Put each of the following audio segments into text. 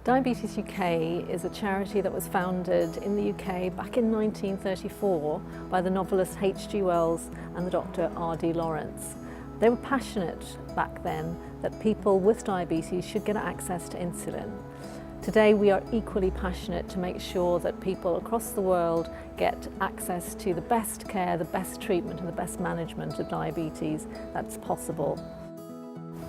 Diabetes UK is a charity that was founded in the UK back in 1934 by the novelist H.G. Wells and the doctor R.D. Lawrence. They were passionate back then that people with diabetes should get access to insulin. Today we are equally passionate to make sure that people across the world get access to the best care, the best treatment and the best management of diabetes that's possible.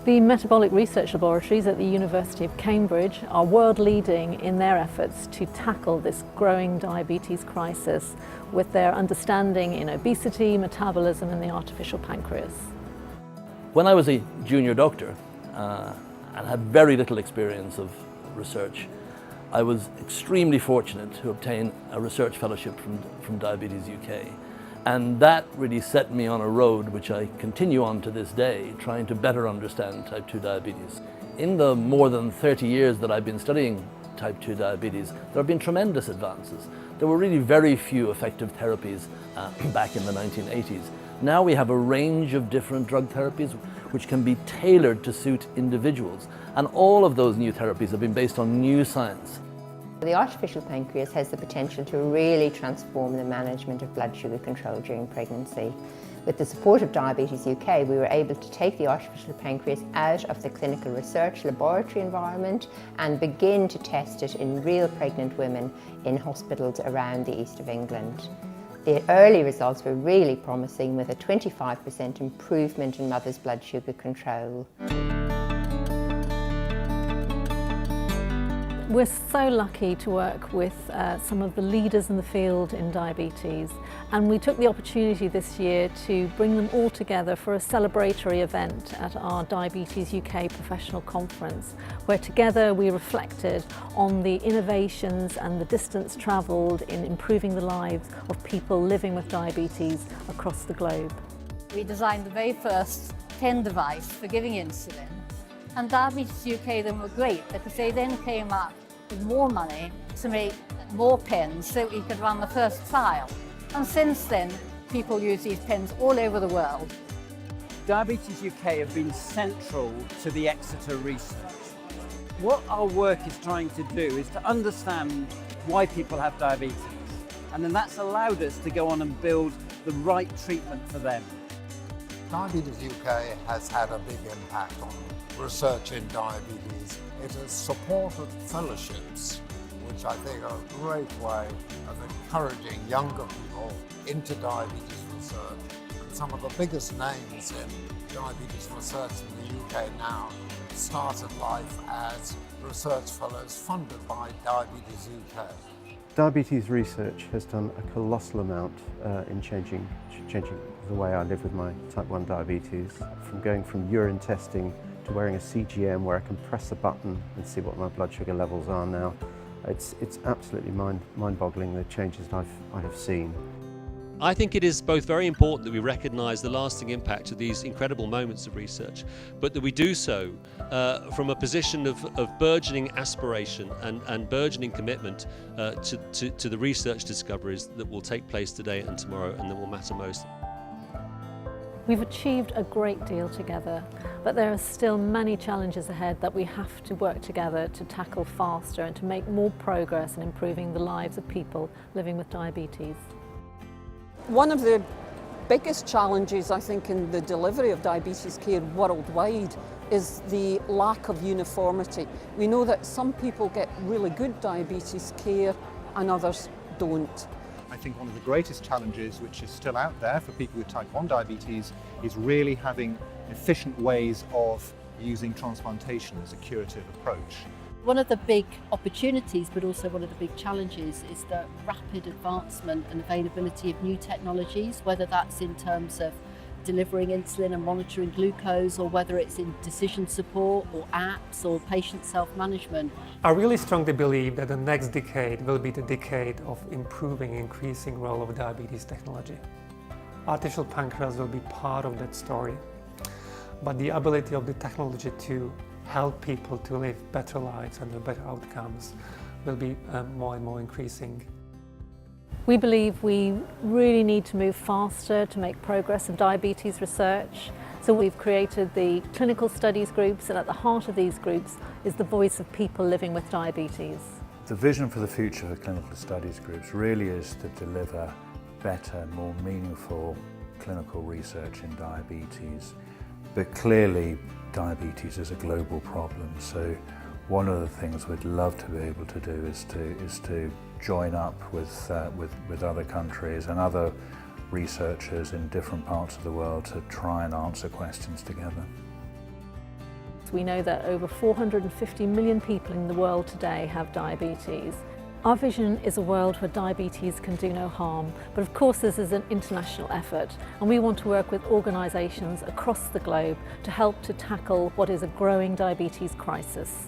The metabolic research laboratories at the University of Cambridge are world leading in their efforts to tackle this growing diabetes crisis with their understanding in obesity, metabolism and the artificial pancreas. When I was a junior doctor and had very little experience of research, I was extremely fortunate to obtain a research fellowship from Diabetes UK. And that really set me on a road which I continue on to this day, trying to better understand type 2 diabetes. In the more than 30 years that I've been studying type 2 diabetes, there have been tremendous advances. There were really very few effective therapies back in the 1980s. Now we have a range of different drug therapies which can be tailored to suit individuals. And all of those new therapies have been based on new science. The artificial pancreas has the potential to really transform the management of blood sugar control during pregnancy. With the support of Diabetes UK, we were able to take the artificial pancreas out of the clinical research laboratory environment and begin to test it in real pregnant women in hospitals around the east of England. The early results were really promising, with a 25% improvement in mothers' blood sugar control. We're so lucky to work with some of the leaders in the field in diabetes, and we took the opportunity this year to bring them all together for a celebratory event at our Diabetes UK Professional Conference, where together we reflected on the innovations and the distance travelled in improving the lives of people living with diabetes across the globe. We designed the very first pen device for giving insulin. And Diabetes UK then were great because they then came up with more money to make more pens so we could run the first trial. And since then, people use these pens all over the world. Diabetes UK have been central to the Exeter research. What our work is trying to do is to understand why people have diabetes. And then that's allowed us to go on and build the right treatment for them. Diabetes UK has had a big impact on research in diabetes. It has supported fellowships, which I think are a great way of encouraging younger people into diabetes research. And some of the biggest names in diabetes research in the UK now started life as research fellows funded by Diabetes UK. Diabetes research has done a colossal amount in changing the way I live with my type 1 diabetes. From going from urine testing to wearing a CGM where I can press a button and see what my blood sugar levels are now. It's absolutely mind-boggling, the changes I have seen. I think it is both very important that we recognise the lasting impact of these incredible moments of research, but that we do so from a position of burgeoning aspiration and burgeoning commitment to the research discoveries that will take place today and tomorrow and that will matter most. We've achieved a great deal together, but there are still many challenges ahead that we have to work together to tackle faster and to make more progress in improving the lives of people living with diabetes. One of the biggest challenges, I think, in the delivery of diabetes care worldwide is the lack of uniformity. We know that some people get really good diabetes care and others don't. I think one of the greatest challenges which is still out there for people with type 1 diabetes is really having efficient ways of using transplantation as a curative approach. One of the big opportunities, but also one of the big challenges, is the rapid advancement and availability of new technologies, whether that's in terms of delivering insulin and monitoring glucose, or whether it's in decision support or apps or patient self-management. I really strongly believe that the next decade will be the decade of improving, increasing role of diabetes technology. Artificial pancreas will be part of that story, but the ability of the technology to help people to live better lives and have better outcomes will be more and more increasing. We believe we really need to move faster to make progress in diabetes research, So we've created the clinical studies groups, and at the heart of these groups is the voice of people living with diabetes. The vision for the future for clinical studies groups really is to deliver better, more meaningful clinical research in diabetes. But clearly diabetes is a global problem, so one of the things we'd love to be able to do is to join up with other countries and other researchers in different parts of the world to try and answer questions together. We know that over 450 million people in the world today have diabetes. Our vision is a world where diabetes can do no harm, but of course this is an international effort, and we want to work with organisations across the globe to help to tackle what is a growing diabetes crisis.